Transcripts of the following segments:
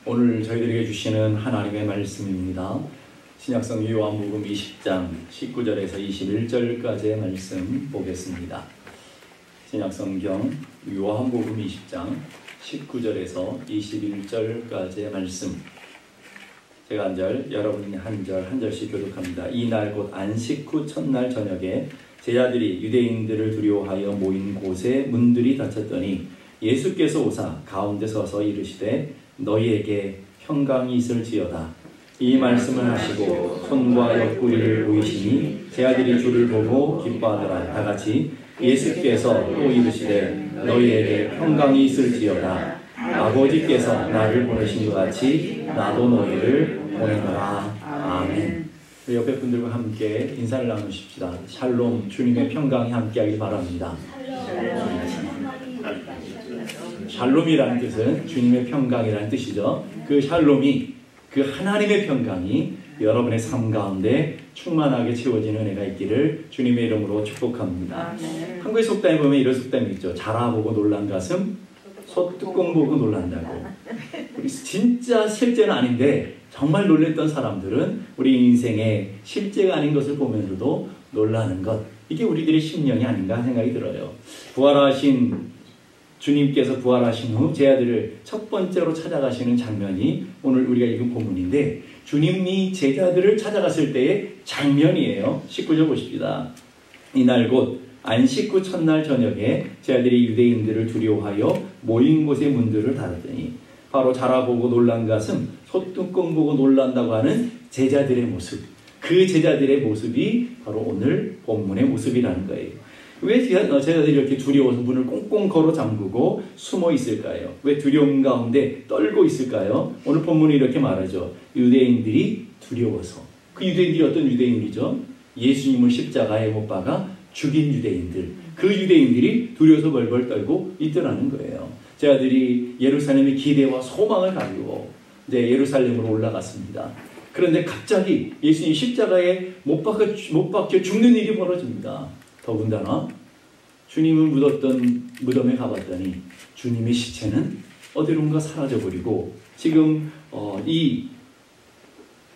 오늘 저희들에게 주시는 하나님의 말씀입니다. 신약성 요한복음 20장 19절에서 21절까지의 말씀 보겠습니다. 신약성경 요한복음 20장 19절에서 21절까지의 말씀, 제가 한 절, 여러분이 한 절 한 절씩 교독합니다. 이날 곧 안식 후 첫날 저녁에 제자들이 유대인들을 두려워하여 모인 곳에 문들이 닫혔더니 예수께서 오사 가운데 서서 이르시되 너희에게 평강이 있을지어다. 이 말씀을 하시고 손과 옆구리를 보이시니 제자들이 주를 보고 기뻐하더라. 다같이 예수께서 또 이르시되 너희에게 평강이 있을지어다. 아버지께서 나를 보내신 것 같이 나도 너희를 보내노라. 아멘. 우리 옆에 분들과 함께 인사를 나누십시다. 샬롬, 주님의 평강이 함께하길 바랍니다. 샬롬이라는 뜻은 주님의 평강이라는 뜻이죠. 그 샬롬이, 그 하나님의 평강이 여러분의 삶 가운데 충만하게 채워지는 은혜가 있기를 주님의 이름으로 축복합니다. 한국의 속담에 보면 이런 속담이 있죠. 자라보고 놀란 가슴, 소뚜껑 보고 놀란다고. 우리 진짜 실제는 아닌데 정말 놀랬던 사람들은 우리 인생의 실제가 아닌 것을 보면서도 놀라는 것, 이게 우리들의 심령이 아닌가 생각이 들어요. 부활하신 주님께서 부활하신 후 제자들을 첫 번째로 찾아가시는 장면이 오늘 우리가 읽은 본문인데, 주님이 제자들을 찾아갔을 때의 장면이에요. 19절 보십시다. 이날 곧 안식 후 첫날 저녁에 제자들이 유대인들을 두려워하여 모인 곳의 문들을 닫았더니, 바로 자라보고 놀란 가슴, 소뚜껑 보고 놀란다고 하는 제자들의 모습, 그 제자들의 모습이 바로 오늘 본문의 모습이라는 거예요. 왜 제자들이 이렇게 두려워서 문을 꽁꽁 걸어 잠그고 숨어 있을까요? 왜 두려움 가운데 떨고 있을까요? 오늘 본문이 이렇게 말하죠. 유대인들이 두려워서. 그 유대인들이 어떤 유대인이죠? 예수님을 십자가에 못 박아 죽인 유대인들. 그 유대인들이 두려워서 벌벌 떨고 있더라는 거예요. 제자들이 예루살렘의 기대와 소망을 가지고 이제 예루살렘으로 올라갔습니다. 그런데 갑자기 예수님이 십자가에 못 박혀 죽는 일이 벌어집니다. 더군다나 주님을 묻었던 무덤에 가봤더니 주님의 시체는 어디론가 사라져버리고 지금 이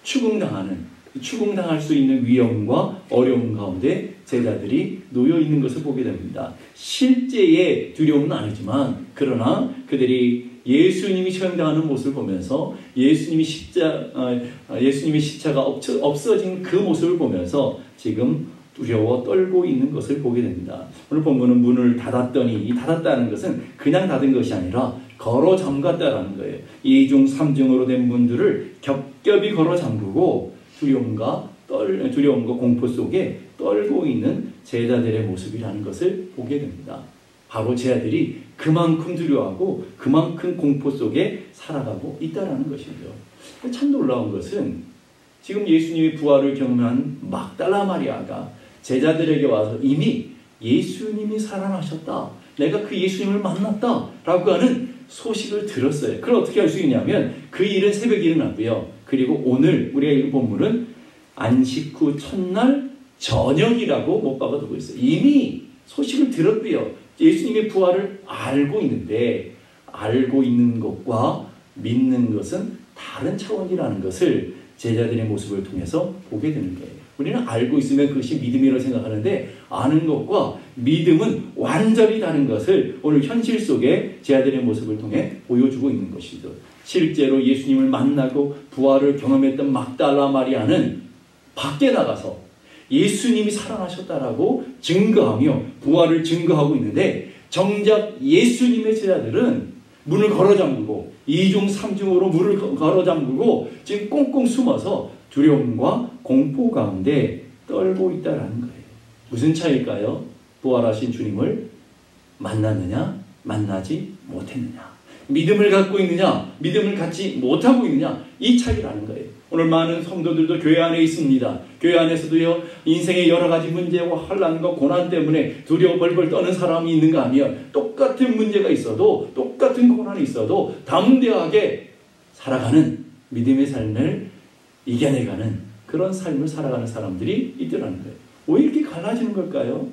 추궁당할 수 있는 위험과 어려움 가운데 제자들이 놓여 있는 것을 보게 됩니다. 실제의 두려움은 아니지만, 그러나 그들이 예수님이 처형당하는 모습을 보면서 예수님의 십자가 없어진 그 모습을 보면서 지금 두려워 떨고 있는 것을 보게 됩니다. 오늘 본문은 문을 닫았더니, 이 닫았다는 것은 그냥 닫은 것이 아니라 걸어 잠갔다라는 거예요. 2중 3중으로 된 문들을 겹겹이 걸어 잠그고 두려움과 공포 속에 떨고 있는 제자들의 모습이라는 것을 보게 됩니다. 바로 제자들이 그만큼 두려워하고 그만큼 공포 속에 살아가고 있다는 것이죠. 참 놀라운 것은 지금 예수님의 부활을 경험한 막달라 마리아가 제자들에게 와서 이미 예수님이 살아나셨다, 내가 그 예수님을 만났다 라고 하는 소식을 들었어요. 그걸 어떻게 알 수 있냐면 그 일은 새벽에 일어났고요. 그리고 오늘 우리가 읽은 본문은 안식 후 첫날 저녁이라고 못 박아두고 있어요. 이미 소식을 들었고요. 예수님의 부활을 알고 있는데, 알고 있는 것과 믿는 것은 다른 차원이라는 것을 제자들의 모습을 통해서 보게 되는 거예요. 우리는 알고 있으면 그것이 믿음이라고 생각하는데, 아는 것과 믿음은 완전히 다른 것을 오늘 현실 속에 제자들의 모습을 통해 보여주고 있는 것이죠. 실제로 예수님을 만나고 부활을 경험했던 막달라 마리아는 밖에 나가서 예수님이 살아나셨다라고 증거하며 부활을 증거하고 있는데, 정작 예수님의 제자들은 문을 걸어 잠그고 2중 3중으로 문을 걸어 잠그고 지금 꽁꽁 숨어서 두려움과 공포 가운데 떨고 있다는 거예요. 무슨 차이일까요? 부활하신 주님을 만났느냐, 만나지 못했느냐, 믿음을 갖고 있느냐, 믿음을 갖지 못하고 있느냐, 이 차이라는 거예요. 오늘 많은 성도들도 교회 안에 있습니다. 교회 안에서도요, 인생의 여러 가지 문제와 환난과 고난 때문에 두려워 벌벌 떠는 사람이 있는가 하면, 똑같은 문제가 있어도, 똑같은 고난이 있어도 담대하게 살아가는 믿음의 삶을 이겨내가는 그런 삶을 살아가는 사람들이 있더라는 거예요. 왜 이렇게 갈라지는 걸까요?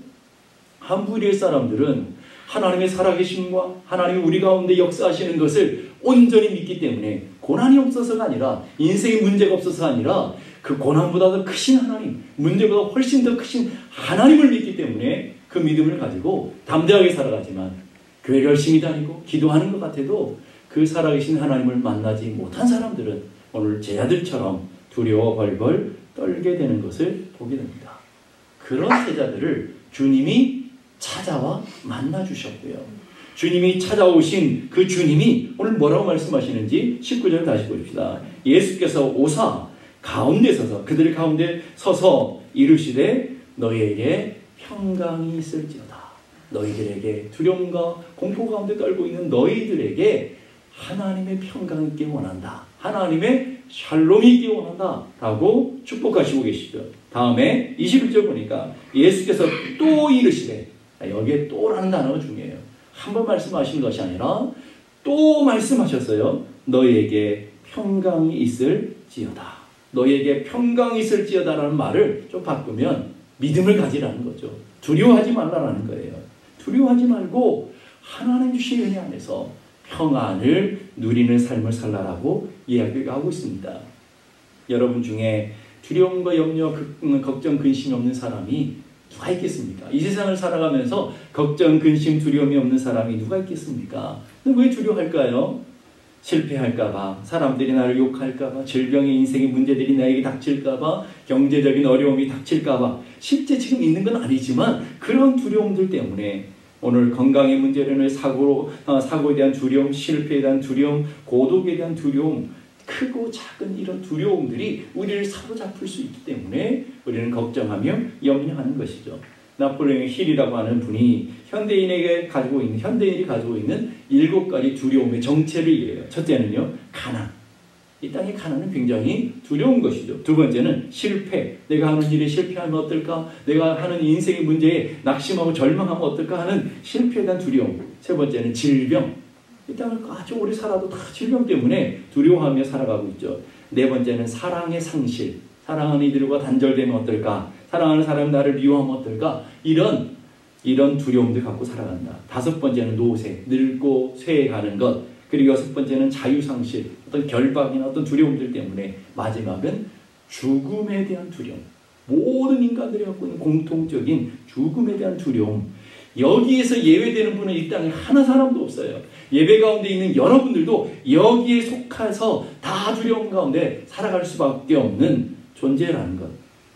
한 부류의 사람들은 하나님의 살아계심과 하나님이 우리 가운데 역사하시는 것을 온전히 믿기 때문에 고난이 없어서가 아니라, 인생에 문제가 없어서가 아니라 그 고난보다 더 크신 하나님, 문제보다 훨씬 더 크신 하나님을 믿기 때문에 그 믿음을 가지고 담대하게 살아가지만, 교회 열심히 다니고 기도하는 것 같아도 그 살아계신 하나님을 만나지 못한 사람들은 오늘 제 아들처럼 두려워 벌벌 떨게 되는 것을 보게 됩니다. 그런 제자들을 주님이 찾아와 만나 주셨고요. 주님이 찾아오신 그 주님이 오늘 뭐라고 말씀하시는지 19절 다시 보십시다. 예수께서 오사 가운데 서서, 그들 가운데 서서 이르시되 너희에게 평강이 있을지어다. 너희들에게 두려움과 공포 가운데 떨고 있는 너희들에게 하나님의 평강이 있기 원한다. 하나님의 샬롬이 있기 원한다. 라고 축복하시고 계시죠. 다음에 21절 보니까 예수께서 또 이르시되, 여기에 또라는 단어가 중요해요. 한 번 말씀하신 것이 아니라 또 말씀하셨어요. 너희에게 평강이 있을지어다. 너희에게 평강이 있을지어다라는 말을 좀 바꾸면 믿음을 가지라는 거죠. 두려워하지 말라라는 거예요. 두려워하지 말고 하나님 주신 은혜 안에서 평안을 누리는 삶을 살라라고 이야기하고 있습니다. 여러분 중에 두려움과 염려, 걱정, 근심이 없는 사람이 누가 있겠습니까? 이 세상을 살아가면서 걱정, 근심, 두려움이 없는 사람이 누가 있겠습니까? 왜 두려워할까요? 실패할까봐, 사람들이 나를 욕할까봐, 질병의 인생의 문제들이 나에게 닥칠까봐, 경제적인 어려움이 닥칠까봐, 실제 지금 있는 건 아니지만 그런 두려움들 때문에 오늘 건강의 문제로는 사고에 대한 두려움, 실패에 대한 두려움, 고독에 대한 두려움, 크고 작은 이런 두려움들이 우리를 사로잡을 수 있기 때문에 우리는 걱정하며 염려하는 것이죠. 나폴레옹 힐이라고 하는 분이 현대인이 가지고 있는 7가지 두려움의 정체를 이래요. 첫째는요, 가난. 이 땅의 가난은 굉장히 두려운 것이죠. 두 번째는 실패. 내가 하는 일에 실패하면 어떨까? 내가 하는 인생의 문제에 낙심하고 절망하면 어떨까 하는 실패에 대한 두려움. 세 번째는 질병. 이 땅을 아주 오래 살아도 다 질병 때문에 두려워하며 살아가고 있죠. 네 번째는 사랑의 상실. 사랑하는 이들과 단절되면 어떨까? 사랑하는 사람이 나를 미워하면 어떨까? 이런 두려움들 갖고 살아간다. 다섯 번째는 노쇠, 늙고 쇠해가는 것. 그리고 여섯 번째는 자유상실, 어떤 결박이나 어떤 두려움들 때문에 마지막은 죽음에 대한 두려움. 모든 인간들이 갖고 있는 공통적인 죽음에 대한 두려움. 여기에서 예외되는 분은 이 땅에 하나 사람도 없어요. 예배 가운데 있는 여러분들도 여기에 속해서 다 두려움 가운데 살아갈 수밖에 없는 존재라는 것.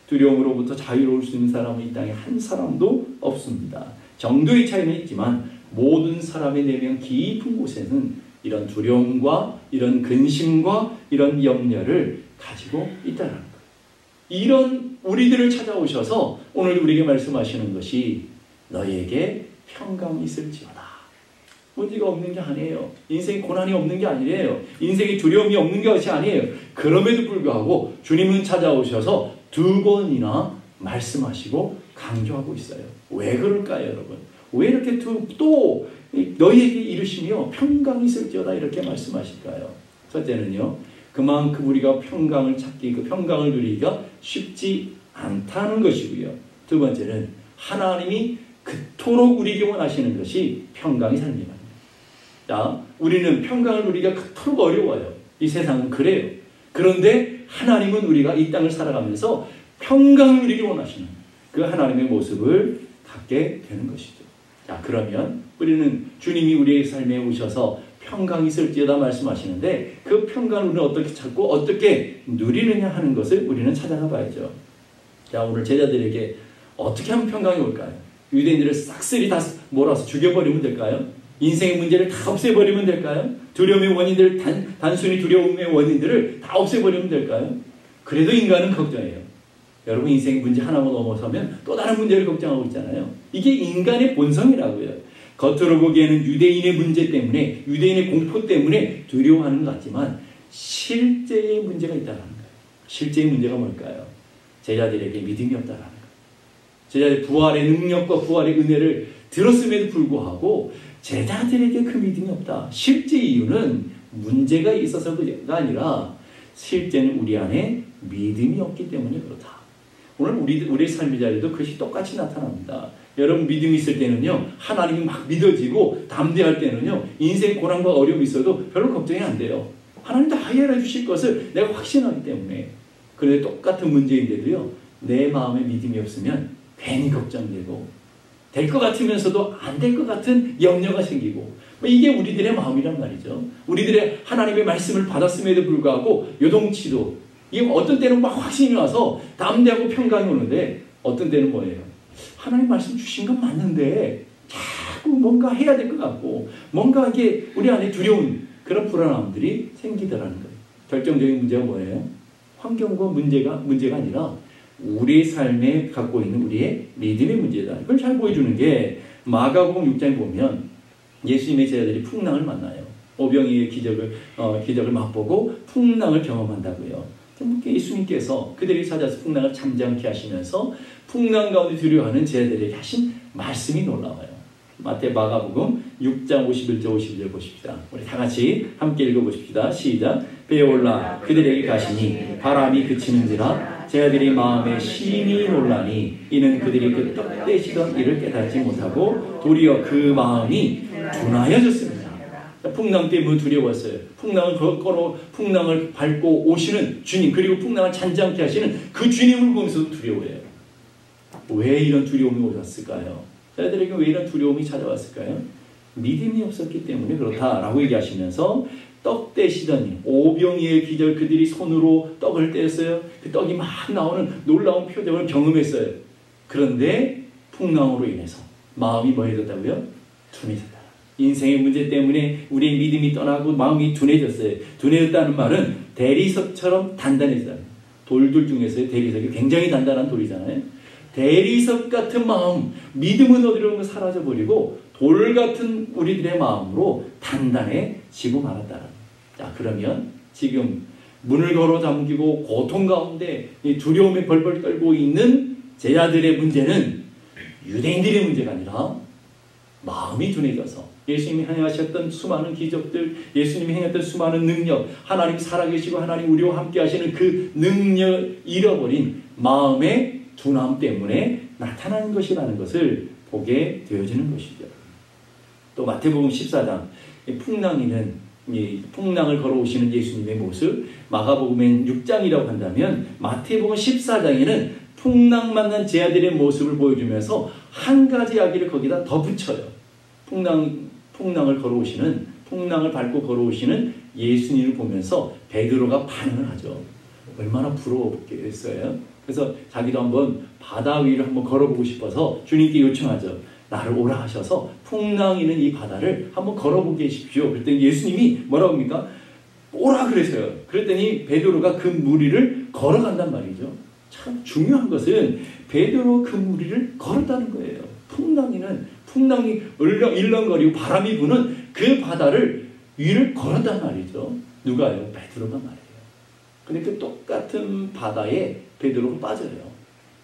두려움으로부터 자유로울 수 있는 사람은 이 땅에 한 사람도 없습니다. 정도의 차이는 있지만 모든 사람의 내면 깊은 곳에는 이런 두려움과 이런 근심과 이런 염려를 가지고 있다는 것. 이런 우리들을 찾아오셔서 오늘 우리에게 말씀하시는 것이 너희에게 평강이 있을지어다. 문제가 없는 게 아니에요. 인생에 고난이 없는 게 아니에요. 인생에 두려움이 없는 것이 아니에요. 그럼에도 불구하고 주님은 찾아오셔서 2번이나 말씀하시고 강조하고 있어요. 왜 그럴까요, 여러분? 왜 이렇게 또 너희에게 이르시며 평강이 있을지어다 이렇게 말씀하실까요? 첫째는요, 그만큼 우리가 평강을 찾기, 그 평강을 누리기가 쉽지 않다는 것이고요. 두 번째는 하나님이 그토록 우리에게 원하시는 것이 평강의 삶입니다. 자, 우리는 평강을 누리기가 그토록 어려워요. 이 세상은 그래요. 그런데 하나님은 우리가 이 땅을 살아가면서 평강을 누리기 원하시는 그 하나님의 모습을 갖게 되는 것이죠. 자, 그러면 우리는 주님이 우리의 삶에 오셔서 평강이 있을지어다 말씀하시는데 그 평강을 우리는 어떻게 찾고 어떻게 누리느냐 하는 것을 우리는 찾아가 봐야죠. 자, 오늘 제자들에게 어떻게 하면 평강이 올까요? 유대인들을 싹쓸이 다 몰아서 죽여버리면 될까요? 인생의 문제를 다 없애버리면 될까요? 두려움의 원인들을 단순히 두려움의 원인들을 다 없애버리면 될까요? 그래도 인간은 걱정해요. 여러분, 인생의 문제 하나만 넘어서면 또 다른 문제를 걱정하고 있잖아요. 이게 인간의 본성이라고요. 겉으로 보기에는 유대인의 문제 때문에, 유대인의 공포 때문에 두려워하는 것 같지만 실제의 문제가 있다는 거예요. 실제의 문제가 뭘까요? 제자들에게 믿음이 없다는 거예요. 제자들의 부활의 능력과 부활의 은혜를 들었음에도 불구하고 제자들에게 그 믿음이 없다. 실제 이유는 문제가 있어서가 아니라 실제는 우리 안에 믿음이 없기 때문에 그렇다. 오늘 우리의 삶의 자리도 그것이 똑같이 나타납니다. 여러분, 믿음이 있을 때는요, 하나님이 막 믿어지고 담대할 때는요, 인생 고난과 어려움이 있어도 별로 걱정이 안 돼요. 하나님 다 해결해 주실 것을 내가 확신하기 때문에. 그런데 똑같은 문제인데도요, 내 마음에 믿음이 없으면 괜히 걱정되고 될 것 같으면서도 안 될 것 같은 염려가 생기고, 이게 우리들의 마음이란 말이죠. 우리들의 하나님의 말씀을 받았음에도 불구하고 요동치도, 이게 어떤 때는 막 확신이 와서 담대하고 평강이 오는데, 어떤 때는 뭐예요? 하나님 말씀 주신 건 맞는데 자꾸 뭔가 해야 될 것 같고, 뭔가 이게 우리 안에 두려운 그런 불안함들이 생기더라는 거예요. 결정적인 문제가 뭐예요? 환경과 문제가 아니라 우리의 삶에 갖고 있는 우리의 믿음의 문제다. 이걸 잘 보여주는 게 마가복음 6장에 보면 예수님의 제자들이 풍랑을 만나요. 오병이의 기적을 맛보고 풍랑을 경험한다고요. 예수님께서 그들이 찾아서 풍랑을 잠잠케 하시면서 풍랑 가운데 두려워하는 제자들에게 하신 말씀이 놀라워요. 마가복음 6장 51절 52절 보십시다. 우리 다 같이 함께 읽어보십시다. 시작. 배에 올라 그들에게 가시니 바람이 그치는지라 제자들이 마음에 심히 놀라니 이는 그들이 그 떡대시던 일을 깨닫지 못하고 도리어 그 마음이 둔하여졌습니다. 풍랑 때문에 두려웠어요. 풍랑을 밟고 오시는 주님, 그리고 풍랑을 잔잔케 하시는 그 주님을 보면서도 두려워해요. 왜 이런 두려움이 오셨을까요? 저희들에게 왜 이런 두려움이 찾아왔을까요? 믿음이 없었기 때문에 그렇다라고 얘기하시면서 떡 떼시더니 오병이의 기적, 그들이 손으로 떡을 떼었어요. 그 떡이 막 나오는 놀라운 표정을 경험했어요. 그런데 풍랑으로 인해서 마음이 뭐해졌다고요? 둔해졌다. 인생의 문제 때문에 우리의 믿음이 떠나고 마음이 둔해졌어요. 둔해졌다는 말은 대리석처럼 단단해졌다. 돌들 중에서의 대리석이 굉장히 단단한 돌이잖아요. 대리석 같은 마음, 믿음은 어디로 사라져버리고 돌 같은 우리들의 마음으로 단단해지고 말았다. 자, 그러면 지금 문을 걸어 잠기고 고통 가운데 두려움에 벌벌 떨고 있는 제자들의 문제는 유대인들의 문제가 아니라 마음이 둔해져서 예수님이 행하셨던 수많은 기적들, 예수님이 행했던 수많은 능력, 하나님 살아계시고 하나님 우리와 함께 하시는 그 능력 잃어버린 마음의 둔함 때문에 나타나는 것이라는 것을 보게 되어지는 것이죠. 또 마태복음 14장 풍랑을 걸어오시는 예수님의 모습, 마가복음엔 6장이라고 한다면 마태복음 14장에는 풍랑 만난 제자들의 모습을 보여주면서 한 가지 이야기를 거기다 더 붙여요. 풍랑을 걸어오시는, 풍랑을 밟고 걸어오시는 예수님을 보면서 베드로가 반응을 하죠. 얼마나 부러웠겠어요. 그래서 자기도 한번 바다 위를 한번 걸어보고 싶어서 주님께 요청하죠. 나를 오라 하셔서 풍랑이 있는 이 바다를 한번 걸어보게 해주십시오. 그랬더니 예수님이 뭐라고 합니까? 오라 그러세요. 그랬더니 베드로가 그 무리를 걸어간단 말이죠. 참 중요한 것은 베드로 그 무리를 걸었다는 거예요. 풍랑이 일렁거리고 바람이 부는 그 바다를 위를 걸었단 말이죠. 누가요? 베드로가 말이에요. 근데 그 똑같은 바다에 베드로가 빠져요.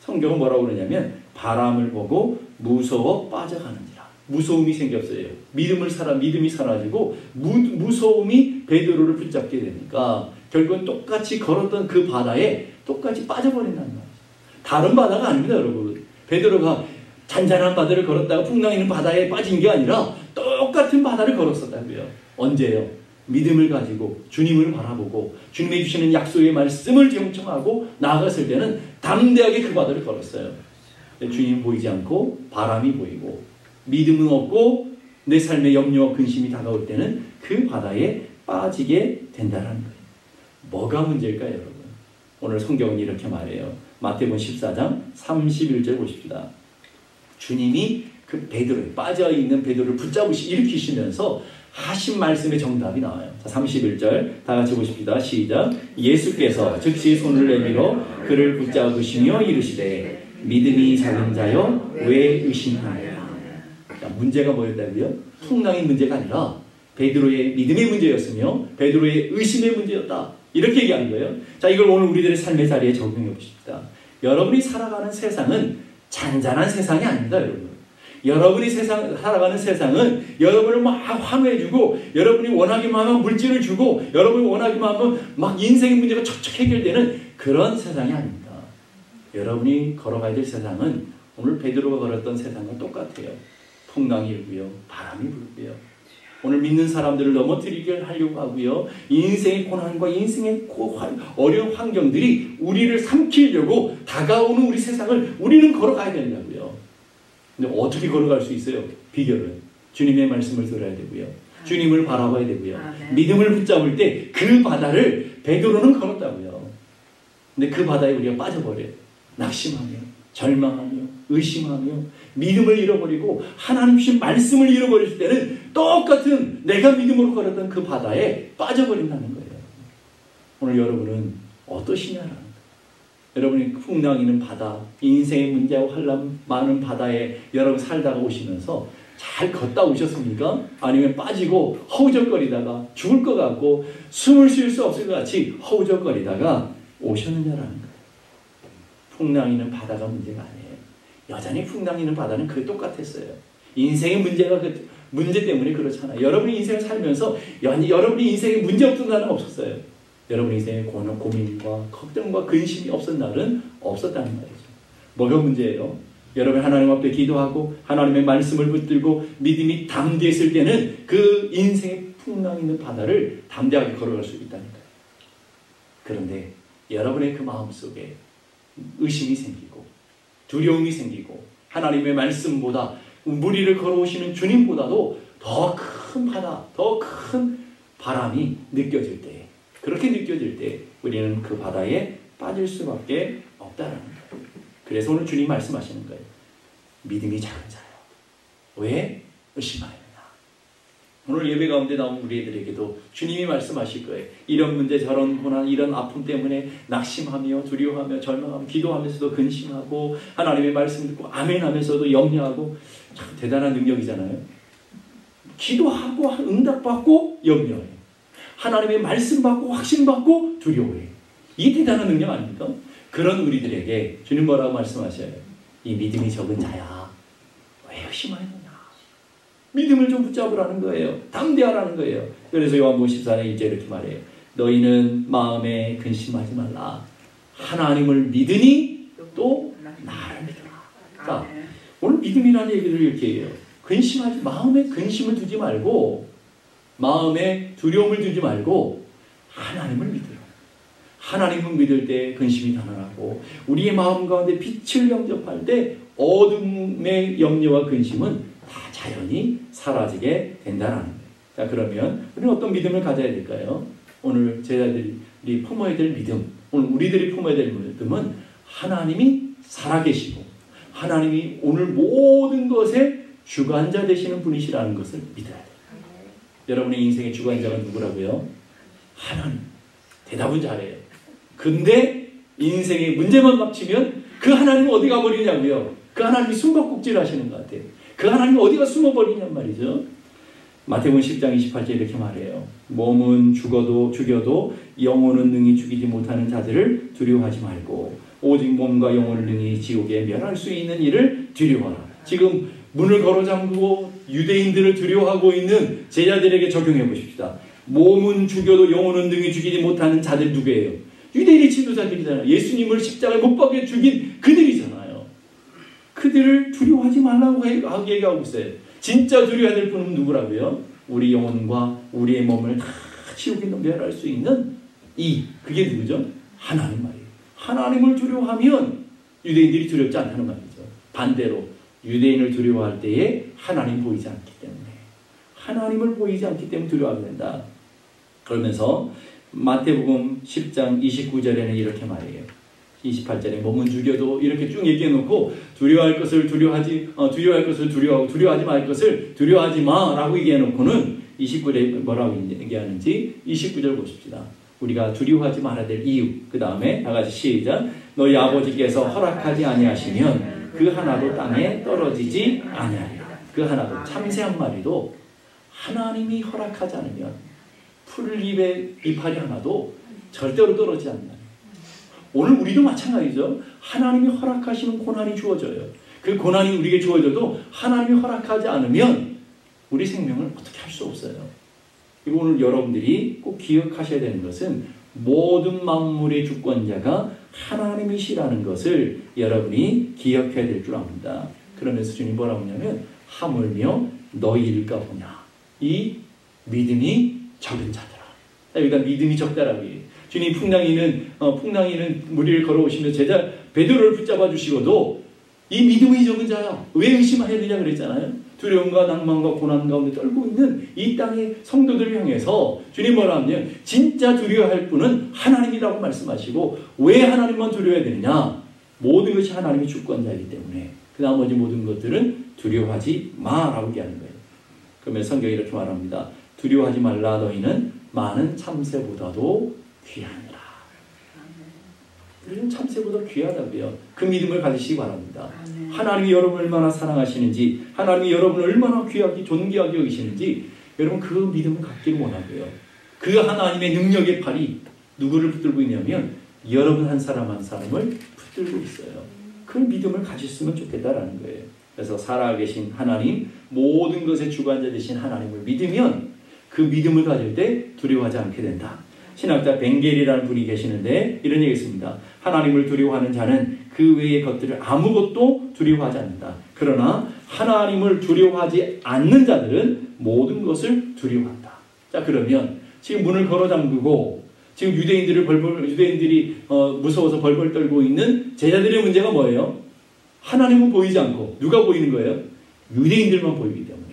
성경은 뭐라고 그러냐면 바람을 보고 무서워 빠져가는지라. 무서움이 생겼어요. 믿음이 사라지고 무서움이 베드로를 붙잡게 되니까 결국은 똑같이 걸었던 그 바다에 똑같이 빠져버린다는 말이죠. 다른 바다가 아닙니다, 여러분. 베드로가 잔잔한 바다를 걸었다가 풍랑 있는 바다에 빠진 게 아니라 똑같은 바다를 걸었었다고요. 언제요? 믿음을 가지고 주님을 바라보고 주님이 주시는 약속의 말씀을 경청하고 나아갔을 때는 담대하게 그 바다를 걸었어요. 주님 보이지 않고 바람이 보이고 믿음은 없고 내 삶의 염려와 근심이 다가올 때는 그 바다에 빠지게 된다는 거예요. 뭐가 문제일까요, 여러분? 오늘 성경은 이렇게 말해요. 마태복음 14장 31절 보십시다. 주님이 그 베드로에 빠져있는 베드로를 일으키시면서 하신 말씀의 정답이 나와요. 자, 31절 다 같이 보십시다. 시작. 예수께서 즉시 손을 내밀어 그를 붙잡으시며 이르시되 믿음이 작은 자여 왜 의심하느냐. 문제가 뭐였다고요? 풍랑의 문제가 아니라 베드로의 믿음의 문제였으며 베드로의 의심의 문제였다. 이렇게 얘기하는 거예요. 자, 이걸 오늘 우리들의 삶의 자리에 적용해 보십시다. 여러분이 살아가는 세상은 잔잔한 세상이 아닙니다, 여러분. 여러분이 살아가는 세상은 여러분을 막 환호해주고 여러분이 원하기만 하면 물질을 주고 여러분이 원하기만 하면 막 인생의 문제가 척척 해결되는 그런 세상이 아닙니다. 여러분이 걸어가야 될 세상은 오늘 베드로가 걸었던 세상과 똑같아요. 풍랑이 불고요. 바람이 불고요. 오늘 믿는 사람들을 넘어뜨리게 하려고 하고요. 인생의 고난과 인생의 어려운 환경들이 우리를 삼키려고 다가오는 우리 세상을 우리는 걸어가야 된다고요. 근데 어떻게 걸어갈 수 있어요? 비결은 주님의 말씀을 들어야 되고요. 주님을 바라봐야 되고요. 믿음을 붙잡을 때 그 바다를 베드로는 걸었다고요. 근데 그 바다에 우리가 빠져버려요. 낙심하며 절망하며 의심하며 믿음을 잃어버리고 하나님 주신 말씀을 잃어버릴 때는 똑같은 내가 믿음으로 걸었던 그 바다에 빠져버린다는 거예요. 오늘 여러분은 어떠시냐라는 거예요. 여러분이 풍랑이는 바다, 인생의 문제와 환난 많은 바다에 여러분 살다가 오시면서 잘 걷다 오셨습니까? 아니면 빠지고 허우적거리다가 죽을 것 같고 숨을 쉴 수 없을 것 같이 허우적거리다가 오셨느냐라는 거예요. 풍랑이는 바다가 문제가 아니에요. 여전히 풍랑이는 바다는 그게 똑같았어요. 인생의 문제가 그 문제 때문에 그렇잖아요. 여러분이 인생을 살면서 여러분이 인생에 문제 없던 날은 없었어요. 여러분 인생에 고민과 걱정과 근심이 없었던 날은 없었다는 말이죠. 뭐가 문제예요? 여러분 하나님 앞에 기도하고 하나님의 말씀을 붙들고 믿음이 담대했을 때는 그 인생의 풍랑 있는 바다를 담대하게 걸어갈 수 있다는 거예요. 그런데 여러분의 그 마음속에 의심이 생기고 두려움이 생기고 하나님의 말씀보다 무리를 걸어오시는 주님보다도 더 큰 바다, 더 큰 바람이 느껴질 때, 그렇게 느껴질 때 우리는 그 바다에 빠질 수밖에 없다라는 거예요. 그래서 오늘 주님 말씀하시는 거예요. 믿음이 작은 자요. 왜 의심하였느냐. 오늘 예배 가운데 나온 우리들에게도 주님이 말씀하실 거예요. 이런 문제, 저런 고난, 이런 아픔 때문에 낙심하며 두려워하며 절망하며 기도하면서도 근심하고 하나님의 말씀 듣고 아멘 하면서도 염려하고 참 대단한 능력이잖아요. 기도하고 응답받고 염려해. 하나님의 말씀 받고 확신 받고 두려워해. 이 대단한 능력 아닙니까? 그런 우리들에게 주님 뭐라고 말씀하셔요? 이 믿음이 적은 자야. 왜 의심하였느냐. 믿음을 좀 붙잡으라는 거예요. 담대하라는 거예요. 그래서 요한복음 14장 1절 이렇게 말해요. 너희는 마음에 근심하지 말라. 하나님을 믿으니 또 나를 믿어라. 자, 오늘 믿음이라는 얘기를 이렇게 해요. 근심하지, 마음에 근심을 두지 말고 마음에 두려움을 두지 말고 하나님을 믿어요. 하나님을 믿을 때 근심이 단언하고 우리의 마음 가운데 빛을 영접할 때 어둠의 염려와 근심은 다 자연히 사라지게 된다는 거예요. 자, 그러면 우리는 어떤 믿음을 가져야 될까요? 오늘 제자들이 품어야 될 믿음, 오늘 우리들이 품어야 될 믿음은 하나님이 살아계시고 하나님이 오늘 모든 것의 주관자 되시는 분이시라는 것을 믿어야 돼요. 여러분의 인생의 주관자가 누구라고요? 하나님. 대답은 잘해요. 근데 인생의 문제만 닥치면 그 하나님은 어디 가버리냐고요? 그 하나님이 숨바꼭질 하시는 것 같아요. 그 하나님이 어디가 숨어버리냔 말이죠. 마태복음 10장 28절 이렇게 말해요. 몸은 죽여도 영혼은 능히 죽이지 못하는 자들을 두려워하지 말고 오직 몸과 영혼을 능히 지옥에 멸할 수 있는 일을 두려워하라. 지금 문을 걸어잠그고 유대인들을 두려워하고 있는 제자들에게 적용해 보십시다. 몸은 죽여도 영혼은 능히 죽이지 못하는 자들 누구예요? 유대인의 지도자들이잖아요. 예수님을 십자가에 못 박여 죽인 그들이잖아요. 그들을 두려워하지 말라고 얘기하고 있어요. 진짜 두려워해야 될 분은 누구라고요? 우리 영혼과 우리의 몸을 다 지옥에 멸할 수 있는 그게 누구죠? 하나님 말이에요. 하나님을 두려워하면 유대인들이 두렵지 않다는 말이죠. 반대로 유대인을 두려워할 때에 하나님 보이지 않기 때문에 하나님을 보이지 않기 때문에 두려워하게 된다. 그러면서 마태복음 10장 29절에는 이렇게 말해요. 28절에 몸은 죽여도 이렇게 쭉 얘기해 놓고 두려워할 것을 두려워하고 두려워하지 말 것을 두려워하지 마라고 얘기해 놓고는 29절에 뭐라고 얘기하는지 29절 보십시다. 우리가 두려워하지 말아야 될 이유. 그 다음에 다 같이 시작. 너희 아버지께서 허락하지 아니하시면 그 하나도 땅에 떨어지지 아니하리라. 그 하나도 참새한 마리도 하나님이 허락하지 않으면 풀잎의 이파리 하나도 절대로 떨어지지 않는다. 오늘 우리도 마찬가지죠. 하나님이 허락하시는 고난이 주어져요. 그 고난이 우리에게 주어져도 하나님이 허락하지 않으면 우리 생명을 어떻게 할 수 없어요. 그리고 오늘 여러분들이 꼭 기억하셔야 되는 것은 모든 만물의 주권자가 하나님이시라는 것을 여러분이 기억해야 될 줄 압니다. 그러면서 주님 뭐라고 하냐면 하물며 너희일까 보냐. 이 믿음이 적은 자들아. 여기다 믿음이 적다라고 해요. 주님 풍랑이는 무리를 걸어오시면서 제자 베드로를 붙잡아 주시고도 이 믿음이 적은 자야. 왜 의심해야 되냐 그랬잖아요. 두려움과 낭만과 고난 가운데 떨고 있는 이 땅의 성도들을 향해서 주님 뭐라 하면 진짜 두려워할 분은 하나님이라고 말씀하시고 왜 하나님만 두려워해야 되느냐? 모든 것이 하나님의 주권자이기 때문에 그 나머지 모든 것들은 두려워하지 마라고 얘기하는 거예요. 그러면 성경이 이렇게 말합니다. 두려워하지 말라 너희는 많은 참새보다도 귀하니라. 우리는 참새보다 귀하다고요. 그 믿음을 가지시기 바랍니다. 하나님이 여러분을 얼마나 사랑하시는지, 하나님이 여러분을 얼마나 귀하게 존귀하게 여기시는지 여러분 그 믿음을 갖기를 원하고요. 그 하나님의 능력의 팔이 누구를 붙들고 있냐면 여러분 한 사람 한 사람을 붙들고 있어요. 그 믿음을 가졌으면 좋겠다라는 거예요. 그래서 살아계신 하나님, 모든 것의 주관자 되신 하나님을 믿으면 그 믿음을 가질 때 두려워하지 않게 된다. 신학자 벵겔이라는 분이 계시는데 이런 얘기 있습니다. 하나님을 두려워하는 자는 그 외의 것들을 아무것도 두려워하지 않는다. 그러나 하나님을 두려워하지 않는 자들은 모든 것을 두려워한다. 자, 그러면 지금 문을 걸어 잠그고 지금 유대인들이 무서워서 벌벌 떨고 있는 제자들의 문제가 뭐예요? 하나님은 보이지 않고 누가 보이는 거예요? 유대인들만 보이기 때문에.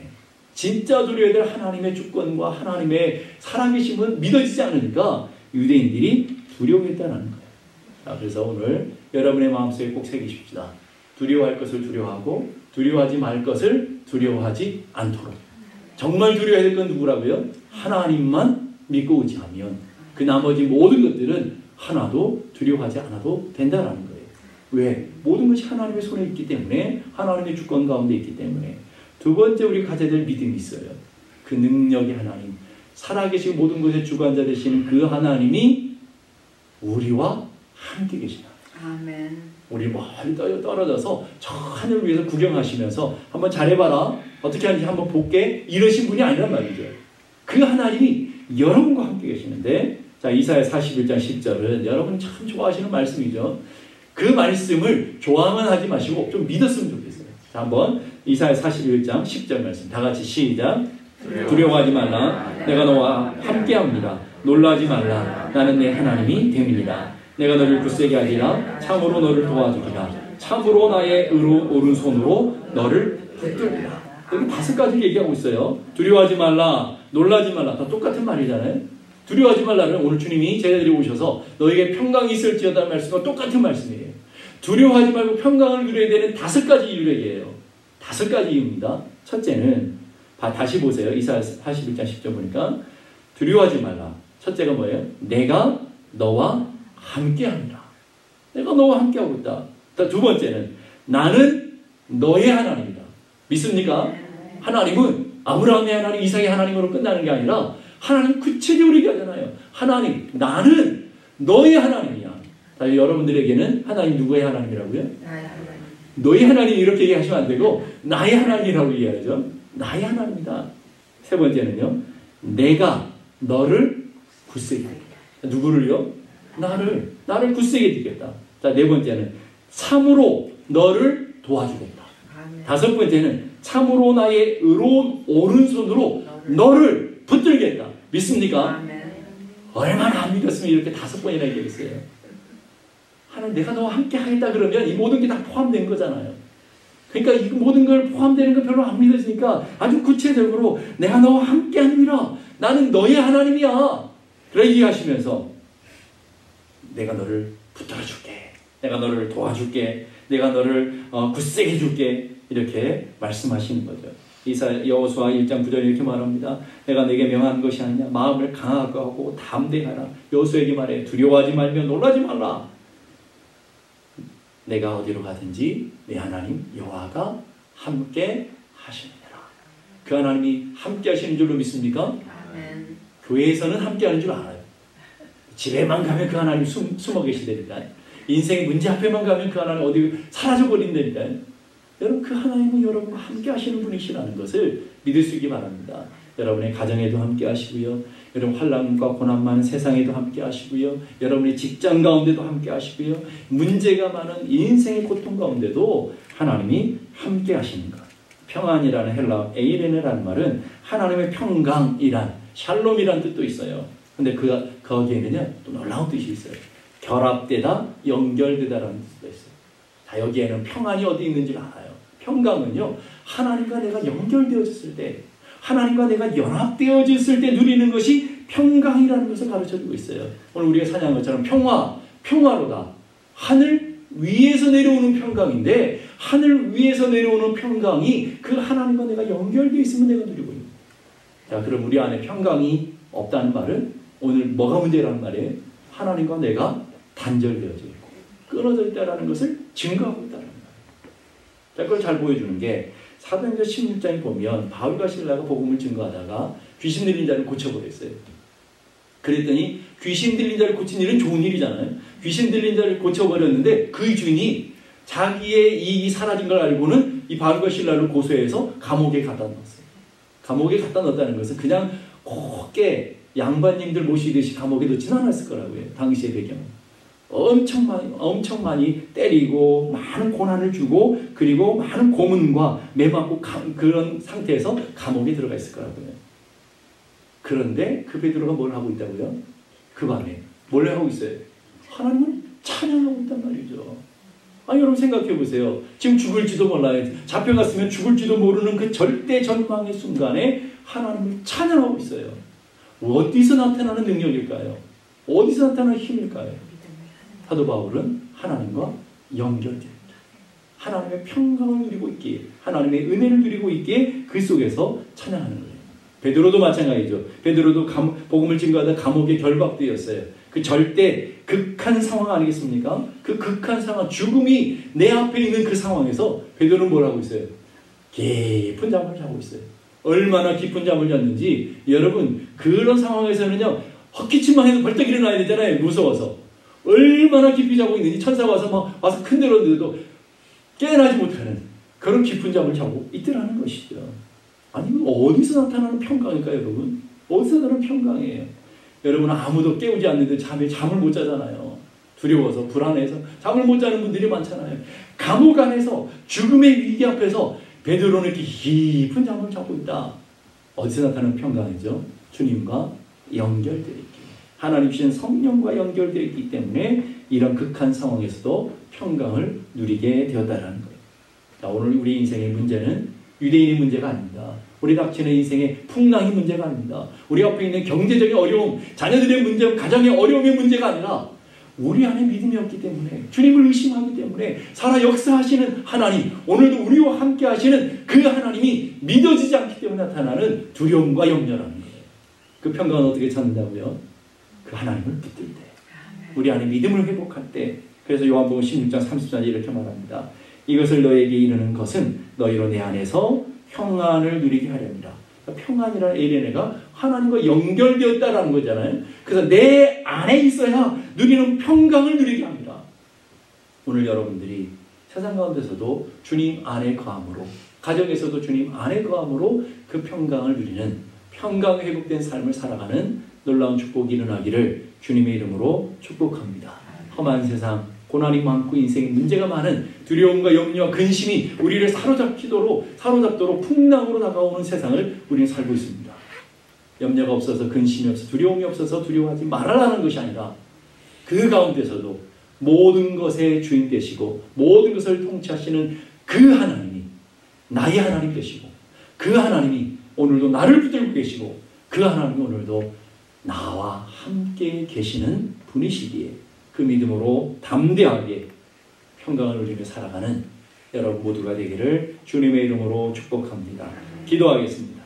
진짜 두려워야 될 하나님의 주권과 하나님의 살아계심은 믿어지지 않으니까 유대인들이 두려워했다는 거예요. 자, 그래서 오늘 여러분의 마음속에 꼭 새기십시다. 두려워할 것을 두려워하고 두려워하지 말 것을 두려워하지 않도록. 정말 두려워해야 될 건 누구라고요? 하나님만 믿고 의지하면 그 나머지 모든 것들은 하나도 두려워하지 않아도 된다는 거예요. 왜? 모든 것이 하나님의 손에 있기 때문에, 하나님의 주권 가운데 있기 때문에. 두 번째 우리가 가져야 될 믿음이 있어요. 그 능력의 하나님, 살아계신 모든 것의 주관자 되시는 그 하나님이 우리와 함께 계시다. 아멘. 우리 멀리 떨어져서 저 하늘 위에서 구경하시면서 한번 잘해봐라, 어떻게 하는지 한번 볼게, 이러신 분이 아니란 말이죠. 그 하나님이 여러분과 함께 계시는데, 자, 이사야 41장 10절은 여러분 참 좋아하시는 말씀이죠. 그 말씀을 좋아만 하지 마시고 좀 믿었으면 좋겠어요. 자, 한번 이사야 41장 10절 말씀 다 같이 시작. 두려워하지 말라. 내가 너와 함께합니다. 놀라지 말라. 나는 내 하나님이 됨이니라. 내가 너를 굳세게 하리라. 참으로 너를 도와주리라. 참으로 나의 오른손으로 너를 붙들리라. 여기 5가지 얘기하고 있어요. 두려워하지 말라. 놀라지 말라. 다 똑같은 말이잖아요. 두려워하지 말라는 오늘 주님이 제자들이 오셔서 너에게 평강이 있을지어다 말씀과 똑같은 말씀이에요. 두려워하지 말고 평강을 누려야 되는 5가지 이유예요. 5가지 이유입니다. 첫째는 다시 보세요. 이사야 41장 10절 보니까 두려워하지 말라. 첫째가 뭐예요? 내가 너와 함께합니다. 내가 너와 함께하고 있다. 두 번째는 나는 너의 하나님이다. 믿습니까? 하나님은 아브라함의 하나님, 이삭의 하나님으로 끝나는 게 아니라 하나님 구체적으로 얘기하잖아요. 하나님, 나는 너의 하나님이야. 여러분들에게는 하나님 누구의 하나님이라고요? 너의 하나님 이렇게 얘기하시면 안 되고 나의 하나님이라고 얘기하죠. 나의 하나님이다. 세 번째는요. 내가 너를 굳세게 하겠다. 누구를요? 나를 굳세게 주겠다. 자, 네 번째는 참으로 너를 도와주겠다. 다섯 번째는 참으로 나의 의로운 오른손으로 너를 붙들겠다. 믿습니까? 얼마나 안 믿었으면 이렇게 5번이나 얘기했어요. 하나님, 내가 너와 함께 하겠다 그러면 이 모든 게 다 포함된 거잖아요. 그러니까 이 모든 걸 포함되는 거 별로 안 믿어지니까 아주 구체적으로 내가 너와 함께 하느니라. 나는 너의 하나님이야. 그렇게 얘기하시면서 내가 너를 붙들어줄게. 내가 너를 도와줄게. 내가 너를 굳세게 해줄게. 이렇게 말씀하시는 거죠. 여호수아 1장 9절에 이렇게 말합니다. 내가 내게 명한 것이 아니냐. 마음을 강하게 하고 담대하라. 여호수아에게 말해. 두려워하지 말며 놀라지 말라. 내가 어디로 가든지 내 하나님 여호와가 함께 하시느니라. 그 하나님이 함께 하시는 줄로 믿습니까? 아멘. 교회에서는 함께 하는 줄 알아요. 집에만 가면 그 하나님 숨어 계시다니까요. 인생의 문제 앞에만 가면 그 하나님 어디 사라져버린다니까요. 여러분, 그 하나님은 여러분과 함께 하시는 분이시라는 것을 믿을 수 있기 바랍니다. 여러분의 가정에도 함께 하시고요. 여러분 환난과 고난 많은 세상에도 함께 하시고요. 여러분의 직장 가운데도 함께 하시고요. 문제가 많은 인생의 고통 가운데도 하나님이 함께 하시는 것. 평안이라는 헬라 에이레네라는 말은 하나님의 평강이란 샬롬이라는 뜻도 있어요. 근데 거기에는요, 또 놀라운 뜻이 있어요. 결합되다, 연결되다라는 뜻도 있어요. 자, 여기에는 평안이 어디 있는지 알아요. 평강은요, 하나님과 내가 연결되어졌을 때, 하나님과 내가 연합되어졌을 때 누리는 것이 평강이라는 것을 가르쳐주고 있어요. 오늘 우리가 찬양한 것처럼 평화로다. 하늘 위에서 내려오는 평강인데, 하늘 위에서 내려오는 평강이 그 하나님과 내가 연결되어 있으면 내가 누리고 있는. 자, 그럼 우리 안에 평강이 없다는 말은 오늘 뭐가 문제라는 말이에요? 하나님과 내가 단절되어져 있고 끊어져 있다는 것을 증거하고 있다는 거예요. 자, 그걸 잘 보여주는 게 사도행전 16장에 보면 바울과 실라가 복음을 증거하다가 귀신 들린 자를 고쳐버렸어요. 그랬더니 귀신 들린 자를 고친 일은 좋은 일이잖아요. 귀신 들린 자를 고쳐버렸는데 그 주인이 자기의 이익이 사라진 걸 알고는 이 바울과 실라를 고소해서 감옥에 갖다 넣었어요. 감옥에 갖다 넣었다는 것은 그냥 곱게 양반님들 모시듯이 감옥에 넣지는 않았을 거라고요. 당시의 배경은. 엄청 많이 때리고 많은 고난을 주고 그리고 많은 고문과 매맞고 그런 상태에서 감옥에 들어가 있을 거라고요. 그런데 그 베드로가 뭘 하고 있다고요? 그 밤에 뭘 하고 있어요? 하나님을 찬양하고 있단 말이죠. 아니, 여러분 생각해 보세요. 지금 죽을지도 몰라요. 잡혀갔으면 죽을지도 모르는 그 절대 전망의 순간에 하나님을 찬양하고 있어요. 어디서 나타나는 능력일까요? 어디서 나타나는 힘일까요? 사도 바울은 하나님과 연결됩니다. 하나님의 평강을 누리고 있기에, 하나님의 은혜를 누리고 있기에 그 속에서 찬양하는 거예요. 베드로도 마찬가지죠. 베드로도 복음을 증거하다 감옥에 결박되었어요. 그 절대 극한 상황 아니겠습니까? 그 극한 상황, 죽음이 내 앞에 있는 그 상황에서 베드로는 뭘 하고 있어요? 깊은 잠을 자고 있어요. 얼마나 깊은 잠을 잤는지 여러분, 그런 상황에서는요, 헛기침만 해도 벌떡 일어나야 되잖아요. 무서워서. 얼마나 깊이 자고 있는지 천사가 와서 큰 데로도 깨어나지 못하는 그런 깊은 잠을 자고 있더라는 것이죠. 아니, 어디서 나타나는 평강일까요, 여러분? 어디서 나타나는 평강이에요? 여러분, 아무도 깨우지 않는데 잠을 못 자잖아요. 두려워서, 불안해서 잠을 못 자는 분들이 많잖아요. 감옥 안에서 죽음의 위기 앞에서 베드로는 이렇게 깊은 잠을 자고 있다. 어디서 나타나는 평강이죠? 주님과 연결되어 있기. 하나님 주신 성령과 연결되어 있기 때문에 이런 극한 상황에서도 평강을 누리게 되었다는 거예요. 자, 오늘 우리 인생의 문제는 유대인의 문제가 아닙니다. 우리 닥치는 인생의 풍랑이 문제가 아닙니다. 우리 앞에 있는 경제적인 어려움, 자녀들의 문제, 가정의 어려움의 문제가 아니라 우리 안에 믿음이 없기 때문에, 주님을 의심하기 때문에 살아 역사하시는 하나님, 오늘도 우리와 함께 하시는 그 하나님이 믿어지지 않기 때문에 나타나는 두려움과 염려라는 거예요. 그 평강은 어떻게 찾는다고요? 그 하나님을 붙들 때, 우리 안에 믿음을 회복할 때. 그래서 요한복음 16장 30절에 이렇게 말합니다. 이것을 너에게 이르는 것은 너희로 내 안에서 평안을 누리게 하렵니다. 평안이라는 에레네가 하나님과 연결되었다라는 거잖아요. 그래서 내 안에 있어야 누리는 평강을 누리게 합니다. 오늘 여러분들이 세상 가운데서도 주님 안에 거함으로, 가정에서도 주님 안에 거함으로 그 평강을 누리는, 평강 회복된 삶을 살아가는 놀라운 축복이 일어나기를 주님의 이름으로 축복합니다. 험한 세상, 고난이 많고 인생에 문제가 많은 두려움과 염려와 근심이 우리를 사로잡도록 풍랑으로 다가오는 세상을 우리는 살고 있습니다. 염려가 없어서, 근심이 없어서, 두려움이 없어서 두려워하지 말아라는 것이 아니라 그 가운데서도 모든 것의 주인 되시고 모든 것을 통치하시는 그 하나님이 나의 하나님 되시고, 그 하나님이 오늘도 나를 붙들고 계시고, 그 하나님이 오늘도 나와 함께 계시는 분이시기에 그 믿음으로 담대하게 평강을 누리며 살아가는 여러분 모두가 되기를 주님의 이름으로 축복합니다. 기도하겠습니다.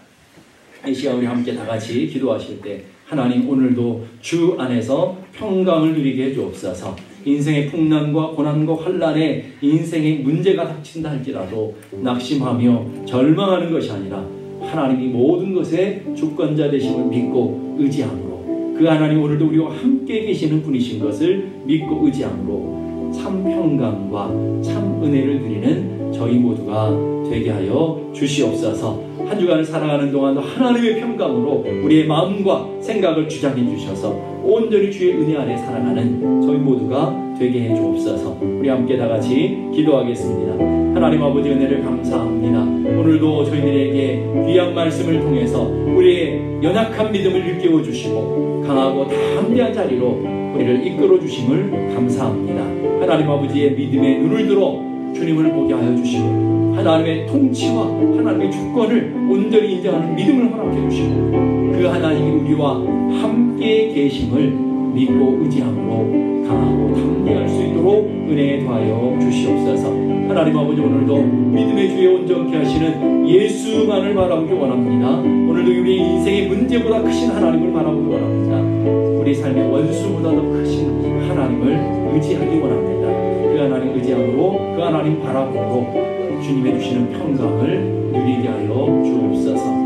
이 시간 우리 함께 다 같이 기도하실 때, 하나님 오늘도 주 안에서 평강을 누리게 해주옵소서. 인생의 풍랑과 고난과 환난에 인생의 문제가 닥친다 할지라도 낙심하며 절망하는 것이 아니라 하나님이 모든 것의 주권자 되심을 믿고 의지함으로, 그 하나님 오늘도 우리와 함께 계시는 분이신 것을 믿고 의지함으로 참 평강과 참 은혜를 누리는 저희 모두가 되게 하여 주시옵소서. 한 주간을 살아가는 동안도 하나님의 평강으로 우리의 마음과 생각을 주장해 주셔서 온전히 주의 은혜 안에 살아가는 저희 모두가 되게 해 주옵소서. 우리 함께 다 같이 기도하겠습니다. 하나님 아버지 은혜를 감사합니다. 오늘도 저희들에게 귀한 말씀을 통해서 우리의 연약한 믿음을 일깨워 주시고 강하고 담대한 자리로 우리를 이끌어 주심을 감사합니다. 하나님 아버지의 믿음의 눈을 들어 주님을 보게 하여 주시고 하나님의 통치와 하나님의 주권을 온전히 인정하는 믿음을 허락해 주시고 그 하나님이 우리와 함께 계심을 믿고 의지함으로 강하고 담대할 수 있도록 은혜에 더하여 주시옵소서. 하나님 아버지, 오늘도 믿음의 주에 온전케 하시는 예수만을 바라보기 원합니다. 오늘도 우리 인생의 문제보다 크신 하나님을 바라보기 원합니다. 우리 삶의 원수보다도 크신 하나님을 의지하기 원합니다. 그 하나님 의지함으로 그 하나님 바라보고 주님의 주시는 평강을 누리게 하여 주옵소서.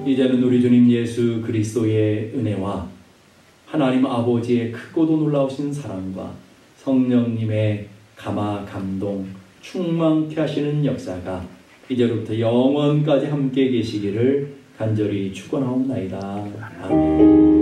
이제는 우리 주님 예수 그리스도의 은혜와 하나님 아버지의 크고도 놀라우신 사랑과 성령님의 감화 감동 충만케 하시는 역사가 이제로부터 영원까지 함께 계시기를 간절히 축원하옵나이다. 아멘.